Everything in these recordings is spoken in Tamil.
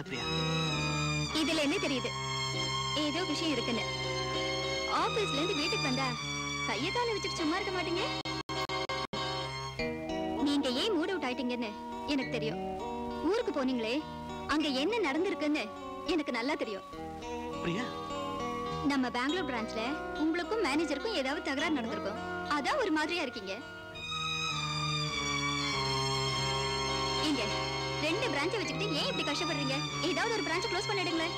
பிரியா. இதுல என்ன தெரியுது? ஏதோ விஷயம் இருக்குன்னு. ஆபீஸ்ல இருந்து வீட்டுக்கு வந்தா கையத்தால வச்சுட்டு சும்மா இருக்க மாட்டீங்க. நீங்க ஏன் மூட் அவுட் ஆயிட்டீங்கன்னு எனக்கு தெரியும். ஊருக்கு போனீங்களே, அங்க என்ன நடந்திருக்குன்னு எனக்கு நல்லா தெரியும். பிரியா, நம்ம பெங்களூர் பிரான்ச்ல உங்களுக்கும் மேனேஜருக்கும் ஏதாவது தகராறு நடந்திருக்கும். அதான் ஒரு மாதிரியா இருக்கீங்க. இங்க 2 பிரான்ச்சை வச்சுக்கிட்டு ஏன் இப்படி கஷ்டப்படுறீங்க? ஏதாவது ஒரு பிரான்ச்சை க்ளோஸ் பண்ணிடுங்களேன்.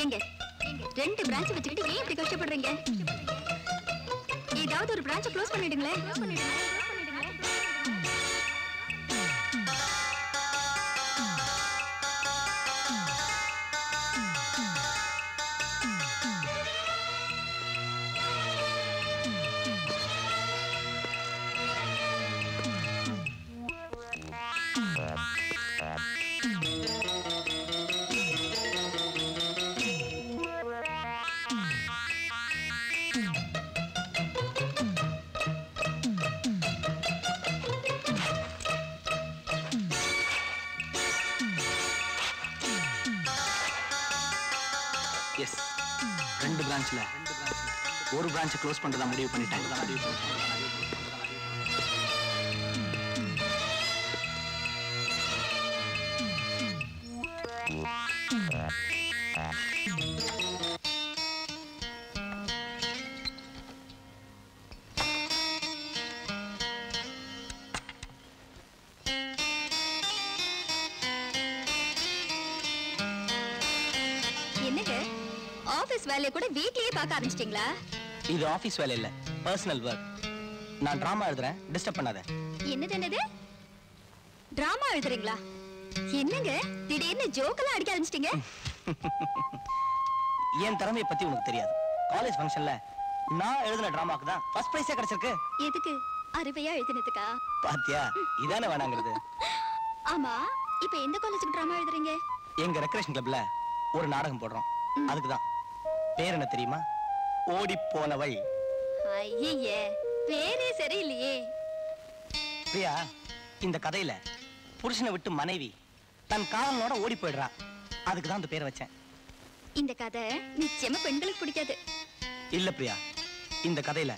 எங்க 2 பிரான்ச் வச்சுக்கிட்டு ஏன் இப்படி கஷ்டப்படுறீங்க? ஏதாவது ஒரு பிரான்ச்சை க்ளோஸ் பண்ணிடுங்களேன். எஸ், 2 பிரான்ச்ல ஒரு பிரான்ச்சை க்ளோஸ் பண்றதா முடிவு பண்ணிட்டேன். என்னங்க, ஆபீஸ் வேலையை கூட வீட்லயே பார்க்க ஆரம்பிச்சிட்டீங்களா? இது ஆபீஸ் வேலை இல்ல, பர்சனல் ஒர்க். நான் டிராமா எழுதுறேன், டிஸ்டர்ப் பண்ணாத. என்னது? டிராமா எழுதுறீங்களா? என்னங்க திடீர்னு ஜோக்கெல்லாம் அடிக்க ஆரம்பிச்சிட்டீங்க? என் திறமையை பத்தி உனக்கு தெரியாது. காலேஜ் ஃபங்க்ஷன்ல நான் எழுதின டிராமாக்கு தான் ஃபர்ஸ்ட் பிரைஸே கிடைச்சிருக்கு. எதுக்கு? அறுவையா எழுதினதுக்கா? பாத்தியா, இதானே வேணாங்கிறது. ஆமா, இப்ப எந்த காலேஜுக்கு டிராமா எழுதுறீங்க? எங்க ரெக்ரேஷன் கிளப்ல ஒரு நாடகம் போடுறோம். அதுக்குதான். பேர் என்ன தெரியுமா? ஓடி போனவள். ஐயே, பேரே சரியில்லையே. பிரியா, இந்த கதையில புருஷனை விட்டு மனைவி தன் காதலனோட ஓடி போயிடுறா. அதுக்குதான் அந்த பேரை வச்சேன். இந்த கதை நிச்சயமா பெண்களுக்கு பிடிக்காது. இல்ல பிரியா, இந்த கதையில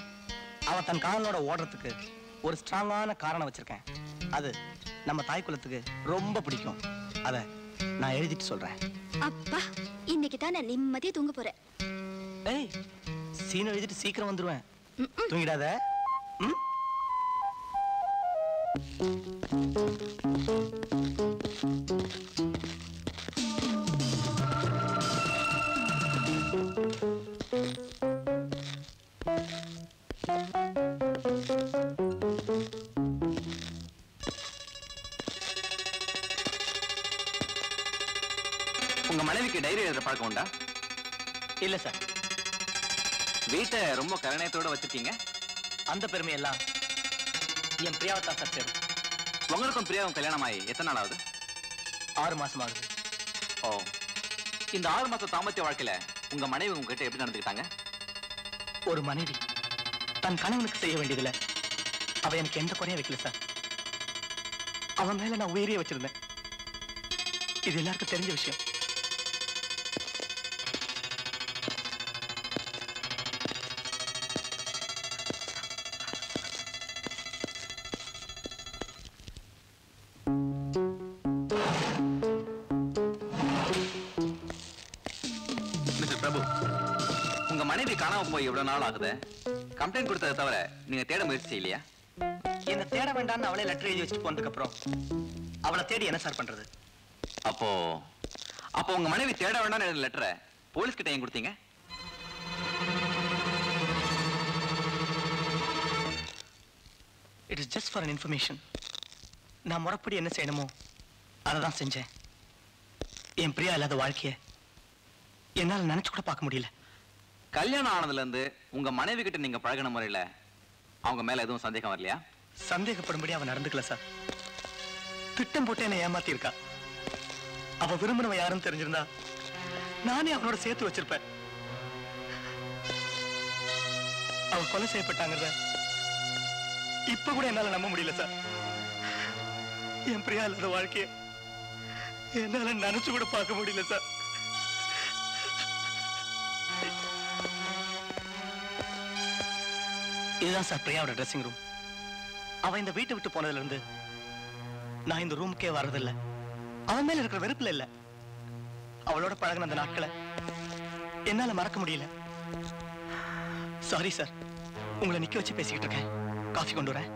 அவ தன் காதலனோட ஓடுறதுக்கு ஒரு ஸ்ட்ராங்கான காரணம் வச்சிருக்கேன். அது நம்ம தாய் குலத்துக்கு ரொம்ப பிடிக்கும். அத நான் எழுதிட்டு சொல்றேன். அப்பா, இன்னைக்கு தான் நான் நிம்மதியா தூங்க போறேன். ஏய், சீன் எழுதிட்டு சீக்கிரம் வந்துருவேன். தூங்கிடாத. உங்க மனைவிக்கு டைரி எழுதுற பழக்கம் உண்டா? இல்ல சார். வீட்டை ரொம்ப கருணையத்தோட வச்சிருக்கீங்க. அந்த பெருமையெல்லாம் என் பிரியாவத்தான் சார் சேரும். உங்களுக்கும் பிரியாவும் கல்யாணம் ஆகி எத்தனை நாள் ஆகுது? 6 மாசம் ஆகுது. ஓ, இந்த 6 மாச தாம்பத்திய வாழ்க்கையில உங்க மனைவி உங்ககிட்ட எப்படி நடந்துக்கிட்டாங்க? ஒரு மனைவி தன் கணவனுக்கு செய்ய வேண்டியதுல அவ எனக்கு எந்த குறையும் வைக்கல சார். அவன் மேல நான் உயிரியே வச்சிருந்தேன். இது எல்லாருக்கும் தெரிஞ்ச விஷயம். மிஸ்டர் பிரபு, உங்க மனைவி காணாம போய் இவ்வளவு நாள் ஆகுது. கம்ப்ளைண்ட் கொடுத்ததை தவிர நீங்க தேட முயற்சி செய்யலையா? என்ன தேட வேண்டாம்னு அவளே லெட்டர் எழுதி வச்சுட்டு போனதுக்கு அப்புறம் அவளை தேடி என்ன சார் பண்றது? அப்போ உங்க மனைவி தேட வேண்டாம்னு எழுதின லெட்டரை போலீஸ் கிட்ட ஏன் கொடுத்தீங்க? It is just for an information. நான் முறைப்படி என்ன செய்யணுமோ அதை தான் செஞ்சேன். என் பிரியா இல்லாத வாழ்க்கையை என்னால நினைச்சு கூட பார்க்க முடியல. கல்யாணம் ஆனதுல இருந்து உங்க மனைவி கிட்ட நீங்க பழகின முறையில அவங்க மேல எதுவும் சந்தேகம் வரலையா? சந்தேகப்படும்படி அவன் நடந்துக்கல சார். திட்டம் போட்டு என்னை ஏமாத்தி இருக்கா. அவ விரும்பினவன் யாருன்னு தெரிஞ்சிருந்தா நானே அவனோட சேர்த்து வச்சிருப்பேன். அவ கொலை செய்யப்பட்டாங்கிறத இப்ப கூட என்னால நம்ப முடியல சார். என் பிரியா இல்லாத வாழ்க்கைய என்னால நினைச்சு கூட பார்க்க முடியல சார். இதுதான் சார் பிரியாவோட ட்ரெஸ்ஸிங் ரூம். அவ இந்த வீட்டை விட்டு போனதுல இருந்து நான் இந்த ரூமுக்கே வர்றதில்லை. அவன் மேல இருக்கிற வெறுப்புல இல்ல, அவளோட பழகின அந்த நாட்களை என்னால மறக்க முடியல. சாரி சார், உங்களை நிக்க வச்சு பேசிக்கிட்டு இருக்கேன். காஃபி கொண்டு வரேன்.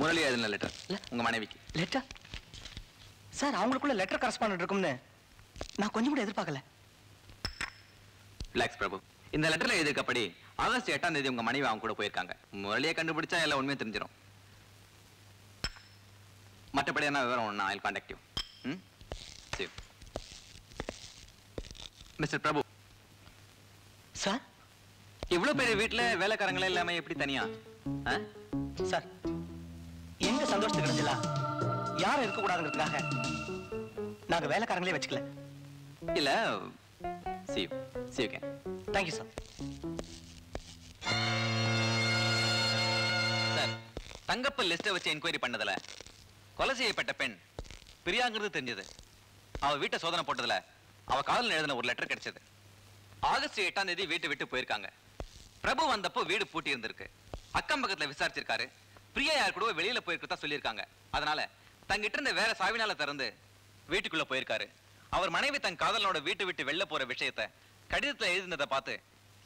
முரளி எழுதின லெட்டர் உங்க மனைவிக்கு. Letter sir? அவங்களுக்குள்ள லெட்டர் கரஸ்பாண்டன்ட் இருக்கும்னு நான் கொஞ்சம் கூட எதிர்பார்க்கல. ரிலாக்ஸ் பிரபு. இந்த லெட்டர்ல எழுதிருக்கப்படி ஆகஸ்ட் 8ஆம் தேதி உங்க மனைவி அவங்க கூட போயிருக்காங்க. முரளியை கண்டுபிடிச்சா எல்லாம் உண்மையை தெரிஞ்சிடும். மற்றபடி என்ன விவரம் ஒண்ணா I will contact you. Mister Prabhu sir, இவ்வளவு பெரிய வீட்டுல வேலைக்காரங்களே இல்லாம எப்படி தனியா? சார், எங்க சந்தோஷத்துக்கு கிடைச்சல யாரும் இருக்க கூடாதுங்கிறதுக்காக நாங்க வேலைக்காரங்களே வச்சுக்கல. இல்ல see you again. Thank you, sir. Sir, தங்கப்ப லிஸ்ட வச்சு என்கொயரி பண்ணதுல கொலை செய்யப்பட்ட பெண் பிரியாங்கிறது தெரிஞ்சது. அவ வீட்டை சோதனை போட்டதுல அவ காதல் எழுதின ஒரு லெட்டர் கிடைச்சது. ஆகஸ்ட் 8ஆம் தேதி வீட்டை விட்டு போயிருக்காங்க. பிரபு வந்தப்போ வீடு பூட்டி இருந்திருக்கு. அக்கம் பக்கத்துல விசாரிச்சிருக்காரு. பிரியா யார் கூட வெளியில போயிருக்கதா சொல்லியிருக்காங்க. அதனால தங்கிட்ட இருந்த வேற சாவினால திறந்து வீட்டுக்குள்ள போயிருக்காரு. அவர் மனைவி தன் காதலனோட வீட்டை விட்டு வெளில போற விஷயத்தை கடிதத்துல எழுதினதை பார்த்து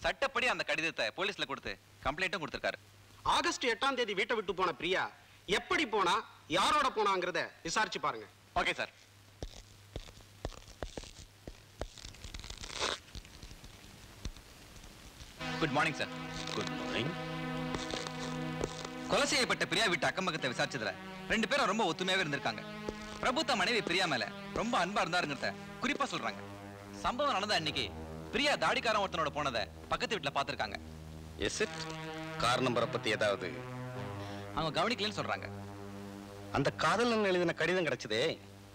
சட்டப்படி அந்த கடிதத்தை போலீஸ்ல கொடுத்து கம்ப்ளைண்ட்டும் கொடுத்திருக்காரு. ஆகஸ்ட் 8ஆம் தேதி வீட்டை விட்டு போன பிரியா எப்படி போனா, யாரோட போனாங்கிறத விசாரிச்சு பாருங்க. Okay sir. Good morning sir. Good morning. கொலை செய்யப்பட்ட பிரியா வீட்டு அக்கம்பக்கத்தை விசாரிச்சதுல 2 பேரும் ரொம்ப ஒத்துமையாவே இருந்திருக்காங்க. பிரபு தன் மனைவி பிரியா மேல ரொம்ப அன்பா இருந்தாருங்கிறத குறிப்பா சொல்றாங்க. சம்பவம் நடந்த அன்னைக்கு பிரியா தாடிக்காரன் ஒருத்தனோட போனதை பக்கத்து வீட்டுல பாத்திருக்காங்க. S it? கார் நம்பரை பத்தி ஏதாவது அவங்க கவனிக்கலன்னு சொல்றாங்க. அந்த காதலன் எழுதின கடிதம் கிடைச்சதே,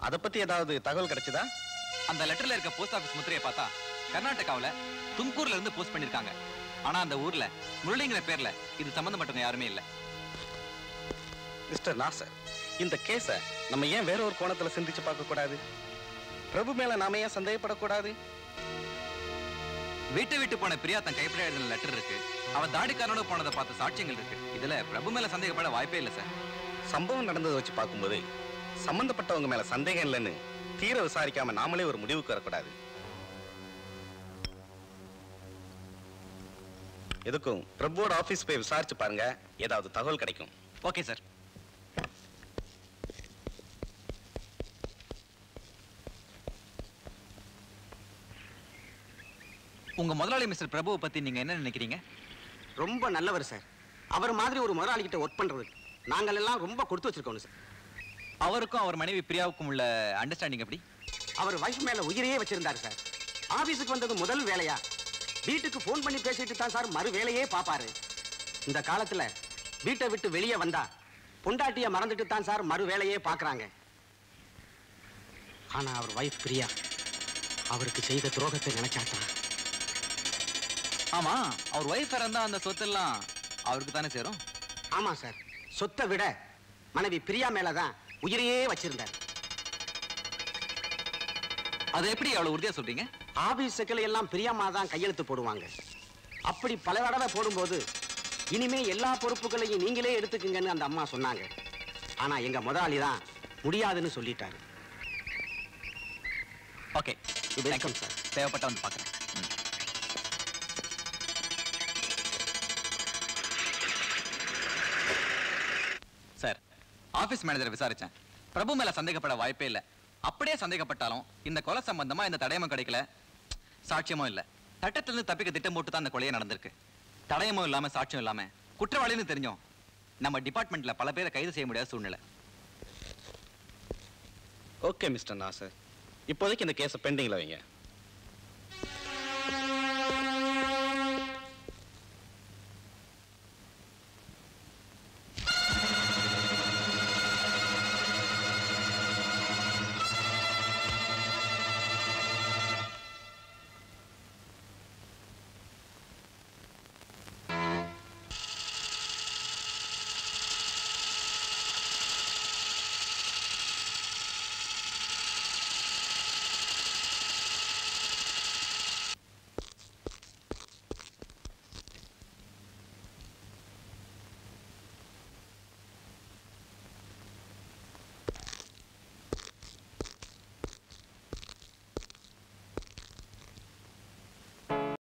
அதை பத்தி ஏதாவது தகவல் கிடைச்சதா? அந்த லெட்டர்ல இருக்க போஸ்ட் ஆபீஸ் முத்திரையை பார்த்தா கர்நாடகாவுல தும்கூர்ல இருந்து போஸ்ட் பண்ணிருக்காங்க. ஆனா அந்த ஊர்ல முரளிங்கிற பேர்ல இது சம்பந்தப்பட்டவங்க யாருமே இல்ல. மிஸ்டர் நாசர், இந்த கேஸ நம்ம ஏன் வேற ஒரு கோணத்துல சிந்திச்சு பார்க்க கூடாது? பிரபு மேல நாம ஏன் சந்தேகப்படக்கூடாது? வீட்டை விட்டு போன பிரியா தன் கைப்பட எழுதின லெட்டர் இருக்கு. அவ தாடிக்காரனோட போனதை பார்த்த சாட்சியங்கள் இருக்கு. இதுல பிரபு மேல சந்தேகப்பட வாய்ப்பே இல்லை சார். சம்பவம் நடந்ததை வச்சு பார்க்கும்போது சம்பந்தப்பட்டவங்க மேல சந்தேகம் இல்லைன்னு தீர விசாரிக்காம நாமளே ஒரு முடிவுக்கு வரக்கூடாது. எதுக்கும் பிரபுவோட ஆபீஸ் போய் விசாரிச்சு பாருங்க, ஏதாவது தகவல் கிடைக்கும். Okay sir. உங்க முதலாளி மிஸ்டர் பிரபுவை பத்தி நீங்க என்ன நினைக்கிறீங்க? ரொம்ப நல்லவர் சார். அவர் மாதிரி ஒரு முதலாளி கிட்ட ஒர்க் பண்றதுக்கு நாங்கள் எல்லாம் ரொம்ப கொடுத்து வச்சிருக்கோம் சார். அவருக்கும் அவர் மனைவி பிரியாவுக்கும் உள்ள அண்டர்ஸ்டாண்டிங் எப்படி? அவர் வைஃப் மேல உயிரையே வச்சிருந்தாரு சார். ஆபீஸுக்கு வந்தது முதல் வேலையா வீட்டுக்கு போன் பண்ணி பேசிட்டு தான் சார் மறு வேலையே பாப்பாரு. இந்த காலத்துல வீட்டை விட்டு வெளியே வந்தா பொண்டாட்டிய மறந்துட்டு தான் சார் மறு வேலையே பாக்குறாங்க. ஆனா அவர் வைஃப் பிரியா அவருக்கு செய்த துரோகத்தை நினைச்சாதான். ஆமா, அவர் ஒய்ஃப் இருந்தா அந்த சொத்தெல்லாம் அவருக்கு தானே சேரும். ஆமா சார், சொத்தை விட மனைவி பிரியா மேலதான் உயிரையே வச்சிருந்தார். அதை எப்படி அவ்வளவு உறுதியா சொல்றீங்க? ஆபீஸ் செக்கில் எல்லாம் பிரியம்மா தான் கையெழுத்து போடுவாங்க. அப்படி பல தடவை போடும்போது இனிமே எல்லா பொறுப்புகளையும் நீங்களே எடுத்துக்குங்கன்னு அந்த அம்மா சொன்னாங்க. ஆனா எங்க முதலாளி தான் முடியாதுன்னு சொல்லிட்டாரு. Okay, welcome sir. தேவைப்பட்ட வந்து பாக்குறேன். சார், ஆபீஸ் மேனேஜரை விசாரிச்சேன். பிரபு மேல சந்தேகப்பட வாய்ப்பே இல்ல. அப்படியே சந்தேகப்பட்டாலும் இந்த கொலை சம்பந்தமா இந்த தடயமும் கிடைக்கல, சாட்சியமும் இல்ல. சட்டத்திலிருந்து தப்பிக்க திட்டம் போட்டு தான் இந்த கொலையே நடந்திருக்கு. தடயமும் இல்லாம சாட்சியம் இல்லாம குற்றவாளின்னு தெரிஞ்சோம் நம்ம டிபார்ட்மெண்ட்ல பல பேரை கைது செய்ய முடியாத சூழ்நிலை. ஓகே மிஸ்டர் நாசர், இப்போதைக்கு இந்த கேஸை பெண்டிங்ல வைங்க.